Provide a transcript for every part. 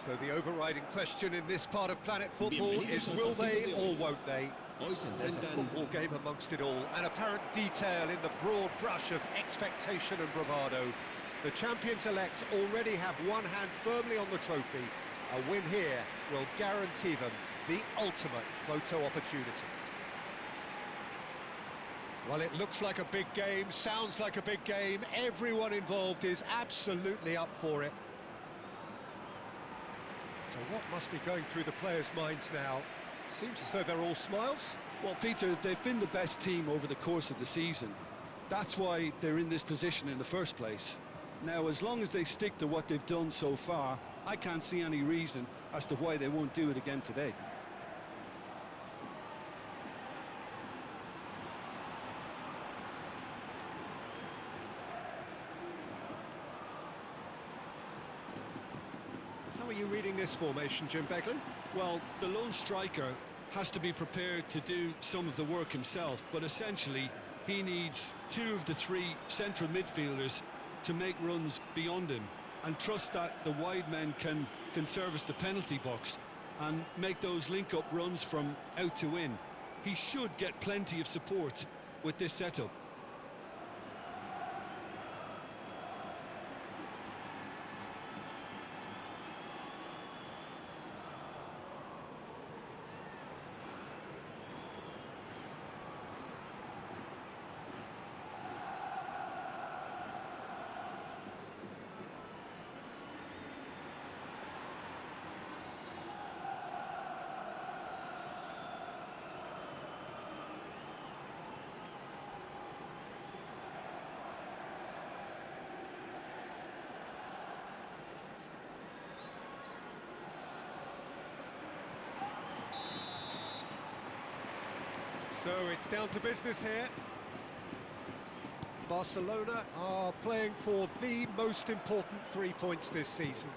So the overriding question in this part of planet football is will they or won't they? There's a football game amongst it all, an apparent detail in the broad brush of expectation and bravado. The champions-elect already have one hand firmly on the trophy. A win here will guarantee them the ultimate photo opportunity. Well, it looks like a big game, sounds like a big game. Everyone involved is absolutely up for it. So what must be going through the players' minds now? Seems as though they're all smiles. Well, Peter, they've been the best team over the course of the season. That's why they're in this position in the first place. Now, as long as they stick to what they've done so far, I can't see any reason as to why they won't do it again today. How are you reading this formation, Jim Beglin? Well, the lone striker has to be prepared to do some of the work himself, but essentially he needs two of the three central midfielders to make runs beyond him and trust that the wide men can service the penalty box and make those link-up runs from out to in. He should get plenty of support with this setup. So it's down to business here. Barcelona are playing for the most important 3 points this season.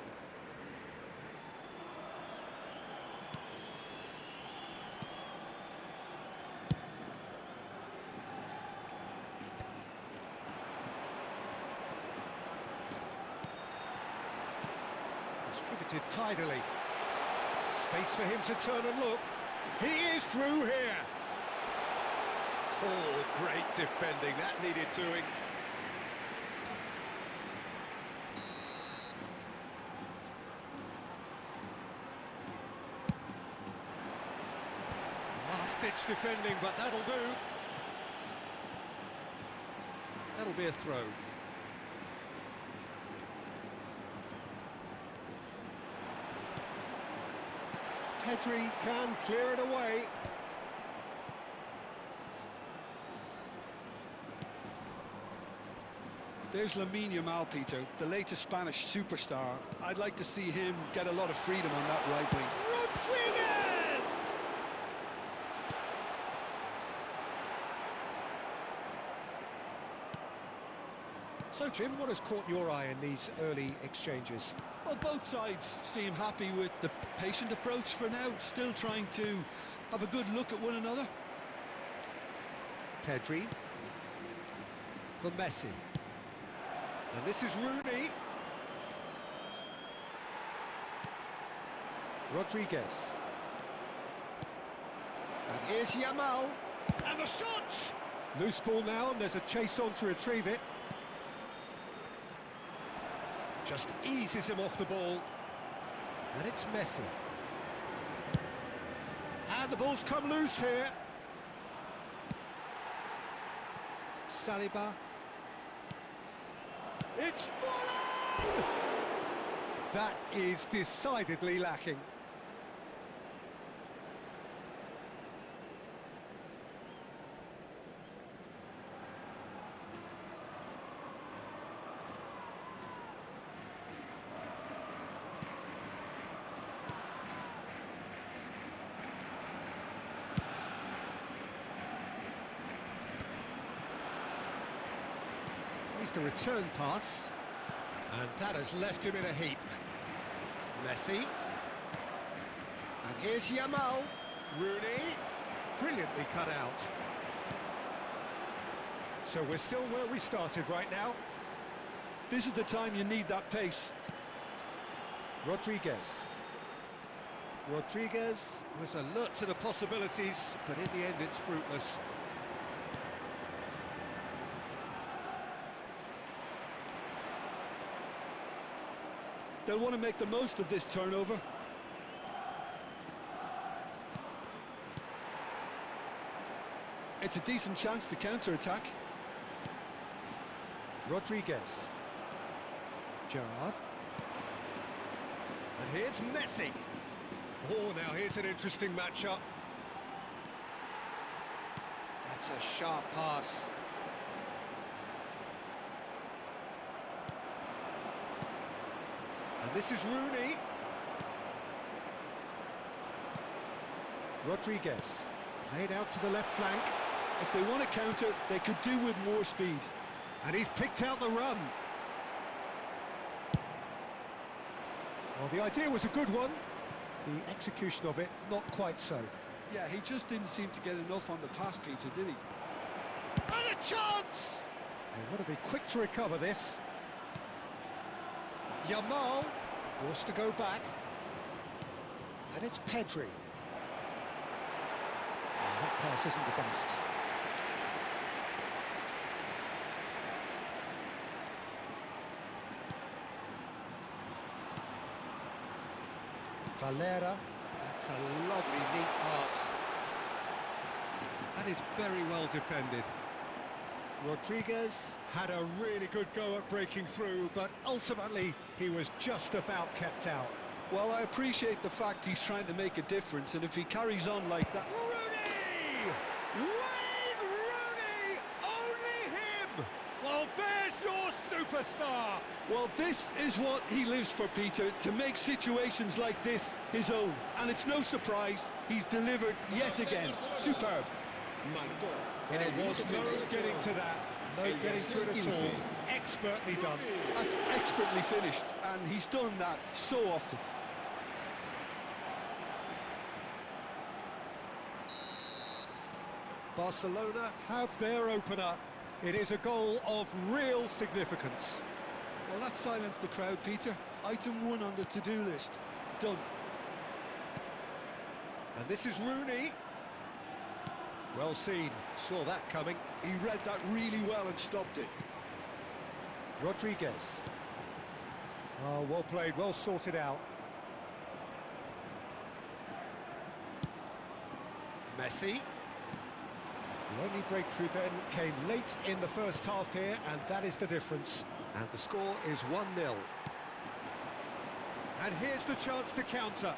Distributed tidily. Space for him to turn and look. He is through here. Oh, great defending, that needed doing. Last-ditch defending, but that'll do. That'll be a throw. Pedri can clear it away. There's Lamine Yamal, Peter, the latest Spanish superstar. I'd like to see him get a lot of freedom on that right wing. Rodríguez! So, Jim, what has caught your eye in these early exchanges? Well, both sides seem happy with the patient approach for now, still trying to have a good look at one another. Pedri for Messi. And this is Rooney. Rodríguez. And here's Yamal. And the shot! Loose ball now, and there's a chase on to retrieve it. Just eases him off the ball. And it's Messi. And the ball's come loose here. Saliba. It's fallen! That is decidedly lacking. The return pass, and that has left him in a heap. Messi, and here's Yamal. Rooney, brilliantly cut out. So we're still where we started right now. This is the time you need that pace. Rodríguez. Rodríguez was alert to the possibilities, but in the end it's fruitless. They'll want to make the most of this turnover. It's a decent chance to counter-attack. Rodríguez. Gerrard. And here's Messi. Oh, now here's an interesting matchup. That's a sharp pass. And this is Rooney. Rodríguez. Played out to the left flank. If they want to counter, they could do with more speed. And he's picked out the run. Well, the idea was a good one. The execution of it, not quite so. Yeah, he just didn't seem to get enough on the pass, Peter, did he? And a chance! They want to be quick to recover this. Yamal, forced to go back. And it's Pedri. And that pass isn't the best. Valera, that's a lovely, neat pass. That is very well defended. Rodríguez had a really good go at breaking through, but ultimately he was just about kept out. Well, I appreciate the fact he's trying to make a difference, and if he carries on like that... Rooney! Wayne Rooney! Only him! Well, there's your superstar! Well, this is what he lives for, Peter, to make situations like this his own. And it's no surprise, he's delivered yet again. Superb. There was no getting to that, no getting to it at all. Expertly done. That's expertly finished, and he's done that so often. Barcelona have their opener. It is a goal of real significance. Well, that silenced the crowd, Peter. Item 1 on the to-do list. Done. And this is Rooney. Well seen, saw that coming. He read that really well and stopped it. Rodríguez. Oh, well played, well sorted out. Messi. The only breakthrough then came late in the first half here, and that is the difference. And the score is 1-0. And here's the chance to counter.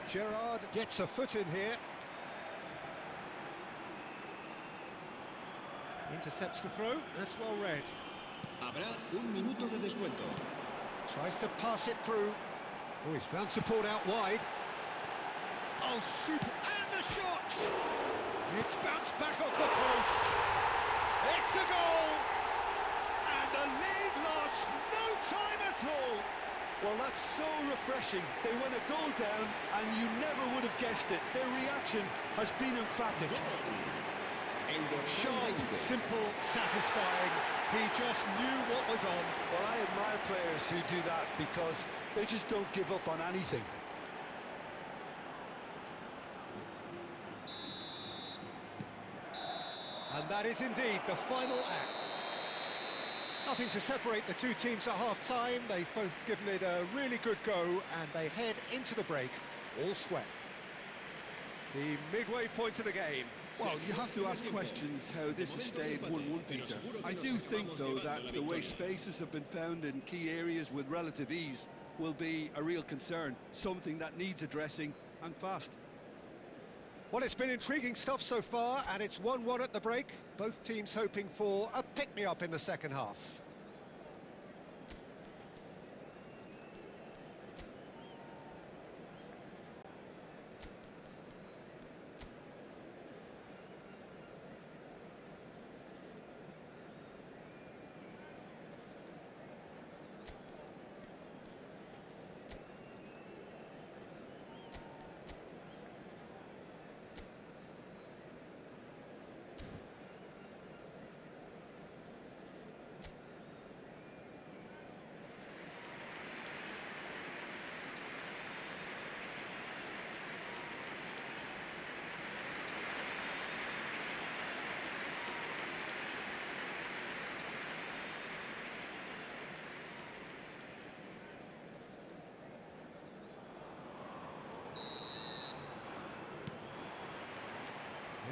Gerrard gets a foot in here. Intercepts the throw, that's well read. Habrá un minuto de descuento. Tries to pass it through. Oh, he's found support out wide. Oh, super, and the shot! It's bounced back off the post. It's a goal! And the lead lost no time at all. Well, that's so refreshing. They went a goal down, and you never would have guessed it. Their reaction has been emphatic. Short, simple, satisfying. He just knew what was on. Well, I admire players who do that because they just don't give up on anything. And that is indeed the final act. Nothing to separate the two teams at half-time. They've both given it a really good go, and they head into the break all square. The midway point of the game. Well, you have to ask questions how this has stayed 1-1, Peter. I do think, though, that the way spaces have been found in key areas with relative ease will be a real concern, something that needs addressing, and fast. Well, it's been intriguing stuff so far, and it's 1-1 at the break. Both teams hoping for a pick-me-up in the second half.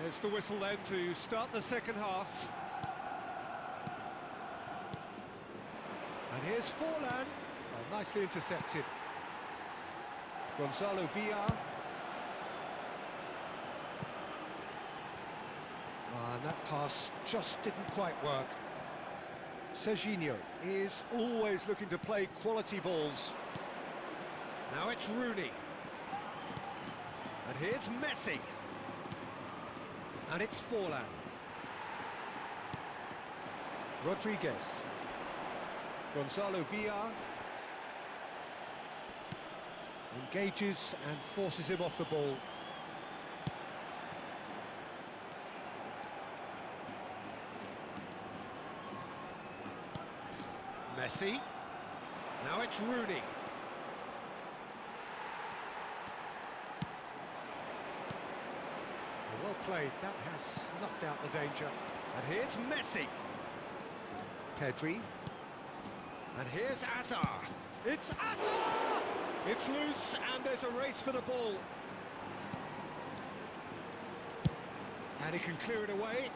There's the whistle then to start the second half. And here's Forlan. Oh, nicely intercepted. Gonzalo Villar. And that pass just didn't quite work. Serginho is always looking to play quality balls. Now it's Rooney. And here's Messi. And it's Forlan. Rodríguez. Gonzalo Villar. Engages and forces him off the ball. Messi. Now it's Rooney. Well played, that has snuffed out the danger. And here's Messi. Pedri. And here's Azar. It's Azar! It's loose and there's a race for the ball. And he can clear it away.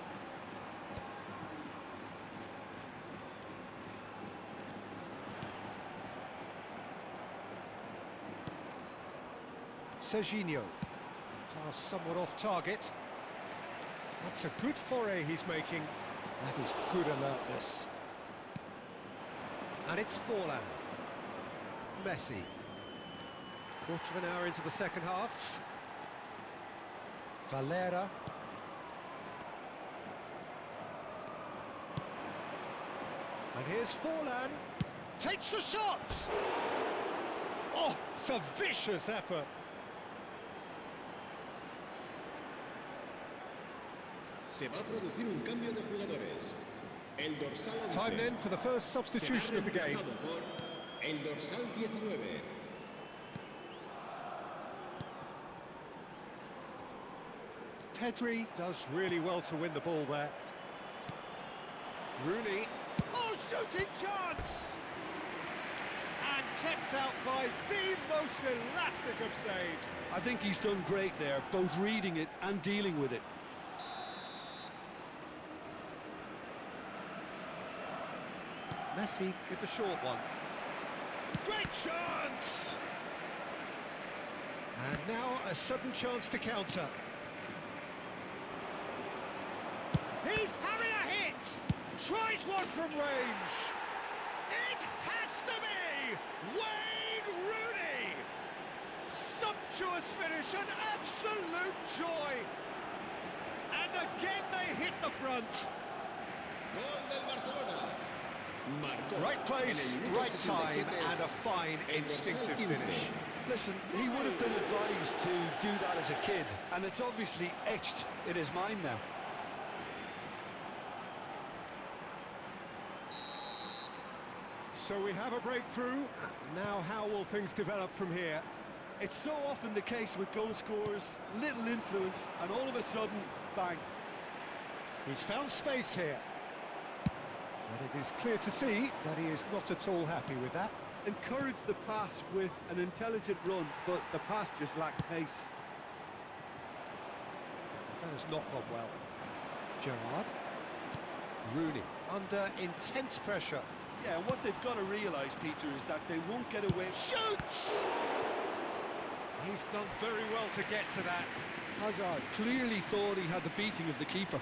Serginho. Pass somewhat off target. That's a good foray he's making. That is good alertness. And it's Forlan. Messi. Quarter of an hour into the second half. Valera. And here's Forlan. Takes the shot! Oh, it's a vicious effort. Se va a producir un cambio de jugadores. El dorsal 11 Time then for the first substitution of the game. por el dorsal 19. Pedri does really well to win the ball there. Rooney. Oh, shooting chance! And kept out by the most elastic of saves. I think he's done great there, both reading it and dealing with it. Messi with the short one. Great chance! And now a sudden chance to counter. He's having a hit! Tries one from range. It has to be Wayne Rooney! Sumptuous finish, an absolute joy! And again they hit the front. Gol del Barcelona. Marcó Right place, en el minuto right time, 67, and a fine el dorsal instinctive 15. finish. Listen, he would have been advised to do that as a kid, and it's obviously etched in his mind now. So we have a breakthrough. Now how will things develop from here? It's so often the case with goal scorers, little influence, and all of a sudden, bang. He's found space here. And it is clear to see that he is not at all happy with that. Encouraged the pass with an intelligent run, but the pass just lacked pace. That has not gone well. Gerrard. Rooney under intense pressure. Yeah, and what they've got to realise, Peter, is that they won't get away. Shoots! He's done very well to get to that. Hazard clearly thought he had the beating of the keeper.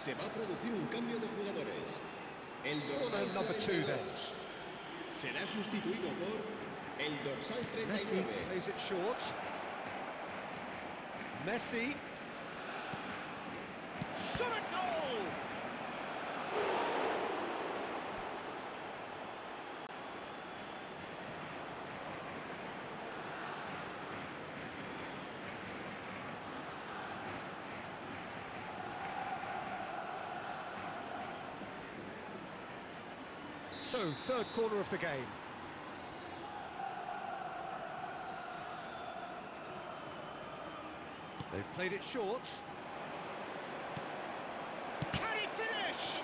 Se va a producir un cambio de jugadores. El Corner dorsal number 2 then. 32 será sustituido por el dorsal Messi 39. plays it short. Messi. Shot a goal! So, third corner of the game. They've played it short. Can he finish?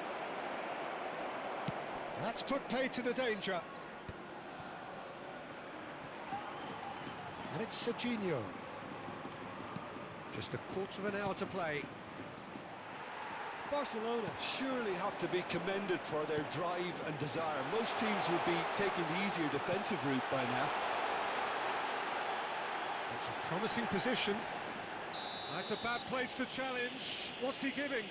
That's put paid to the danger. And it's Serginho. Just a quarter of an hour to play. Barcelona surely have to be commended for their drive and desire. Most teams would be taking the easier defensive route by now. It's a promising position. That's a bad place to challenge. What's he giving?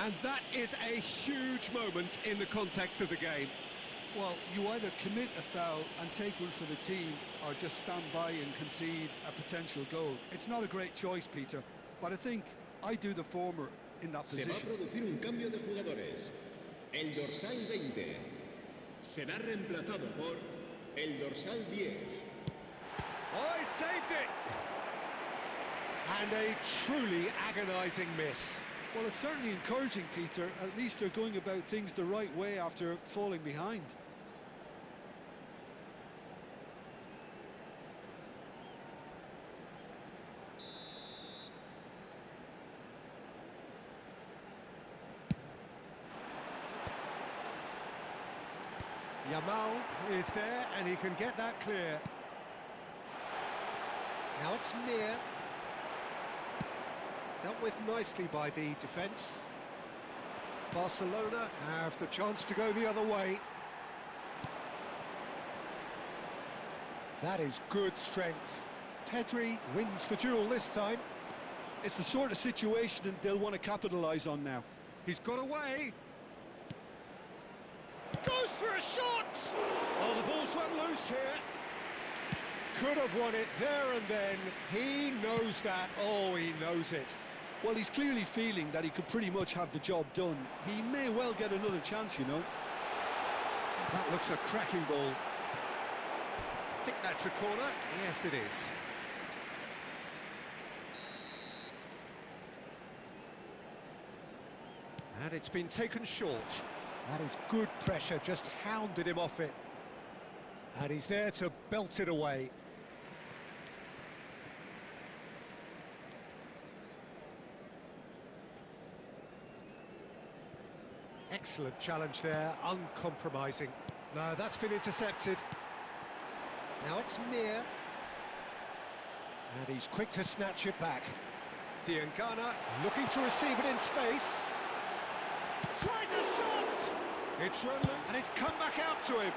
And that is a huge moment in the context of the game. Well, you either commit a foul and take one for the team, or just stand by and concede a potential goal. It's not a great choice, Peter, but I think I do the former in that Se va a position. producir un cambio de jugadores. El dorsal 20 será reemplazado por el dorsal 10. Oh, he saved it! And a truly agonising miss. Well, it's certainly encouraging, Peter. At least they're going about things the right way after falling behind. Yamal is there and he can get that clear. Now it's Mir. Dealt with nicely by the defence. Barcelona have the chance to go the other way. That is good strength. Pedri wins the duel this time. It's the sort of situation that they'll want to capitalise on now. He's got away. Goes for a shot! Oh, the ball's run loose here. Could have won it there and then. He knows that. Oh, he knows it. Well, he's clearly feeling that he could pretty much have the job done. He may well get another chance, you know. That looks a cracking ball. I think that's a corner. Yes, it is. And it's been taken short. That is good pressure, just hounded him off it. And he's there to belt it away. Excellent challenge there, uncompromising. No, that's been intercepted. Now it's Mir. And he's quick to snatch it back. Diangana looking to receive it in space. Tries a shot! It's run loose, and it's come back out to him.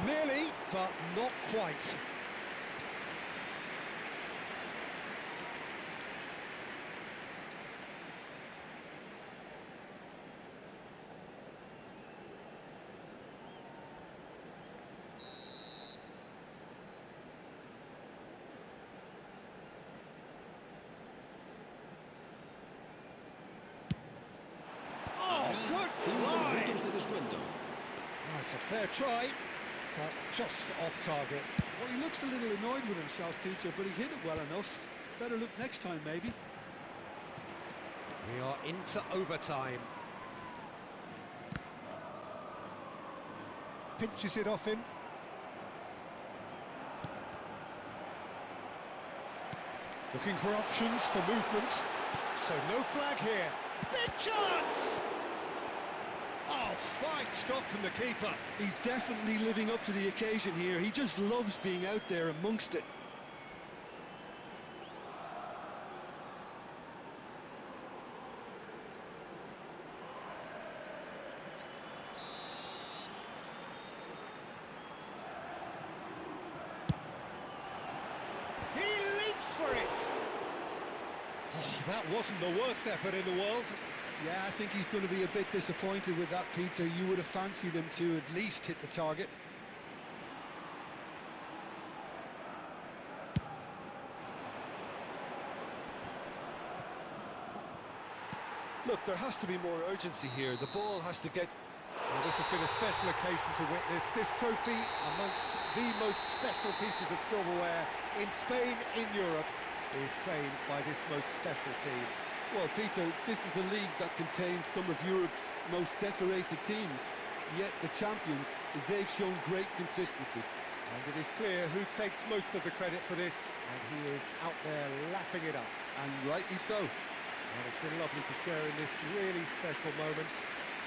Nearly, but not quite. That's a fair try, but just off target. Well, he looks a little annoyed with himself, Peter, but he hit it well enough. Better look next time, maybe. We are into overtime. Pinches it off him. Looking for options for movement. So no flag here. Big chance! Oh, fine stop from the keeper. He's definitely living up to the occasion here. He just loves being out there amongst it. He leaps for it. Oh, that wasn't the worst effort in the world. Yeah, I think he's going to be a bit disappointed with that, Peter. You would have fancied him to at least hit the target. Look, there has to be more urgency here. The ball has to get... Well, this has been a special occasion to witness. This trophy amongst the most special pieces of silverware in Spain, in Europe, is claimed by this most special team. Well, Peter, this is a league that contains some of Europe's most decorated teams. Yet the champions, they've shown great consistency. And it is clear who takes most of the credit for this, and he is out there lapping it up. And rightly so. And it's been lovely to share in this really special moment.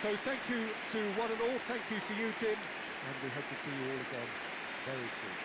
So thank you to one and all, thank you to you, Tim, and we hope to see you all again very soon.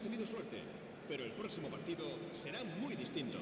tenido suerte, pero el próximo partido será muy distinto.